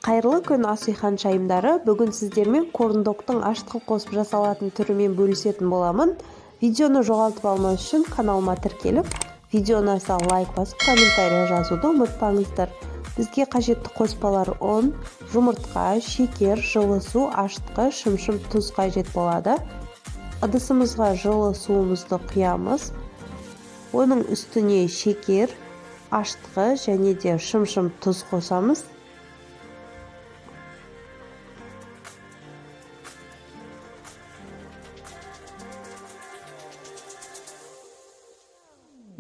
Қайырлы күн асыйхан шайымдары. Бүгін сіздермен корндоктың ашытқы қосып жасалатын түрімен бөлісетін боламын. Видеоны жоғалтып алмас үшін каналыма тіркеліп, видеоны лайк басып, комментария жазуды ұмытпаңыздар. Бізге қажетті қоспалар ұн, жұмыртқа, шекер, жылы су, ашытқы, шымшым, тұз қажет болады. Ыдысымызға жылы суымызды құямыз. Оның үстіне шекер, ашытқы және де шымшым, тұз қосамыз.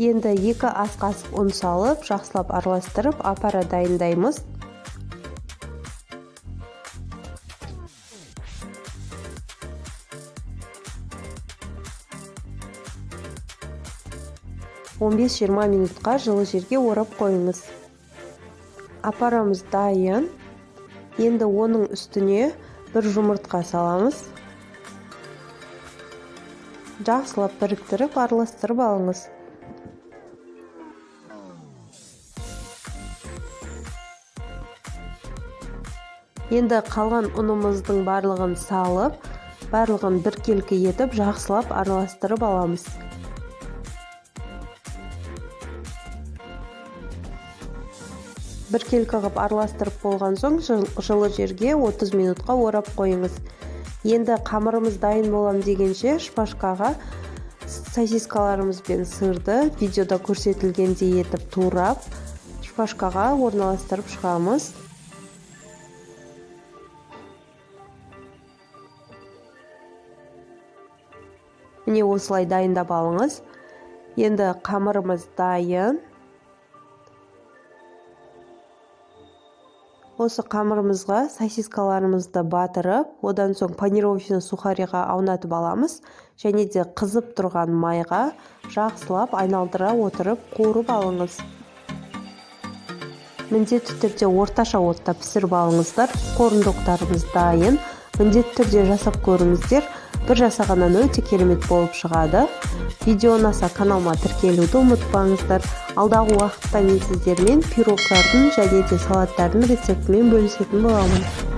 Енді 2 ас қасық ұн салып, жақсылап араластырып, апара дайындаймыз. Он 15-20 минутқа жылы жерге орап қойыңыз. Апарамыз дайын. Енді оның үстіне бір жұмыртқа саламыз. Жақсылап біріктіріп, араластырып алыңыз. Енді қалған ұнымыздың барлығын салып, барлығын біркелкі етіп, жақсылап араластырып аламыз. Біркелкі қып араластырып болған соң, жылы жерге 30 минутқа орап қойыңыз. Енді қамырымыз дайын болам дегенше шпажкаға сосискаларымыз бен сырды видеода көрсетілгендей етіп турап, шпажкаға орналастырып шығамыз. Міне осылай дайындап алыңыз. Енді қамырымыз дайын. Осы қамырымызға сосискаларымызды батырып, одан соң панировочный сухариға аунатып аламыз. Және де қызып тұрған майға жақсылап айналдыра отырып қуырып алыңыз. Міндетті түрде орташа отта пісіріп алыңыздар. Корндоктарымыз дайын. Міндетті түрде жасап көріңіздер. Бір жасағаннан өте керемет болып шығады. Видео ұнаса каналыма тіркелуді ұмытпаңыздар. Алдағы уақытта мен сіздермен пирогтардың және де салаттардың рецептімен бөлісетін боламын.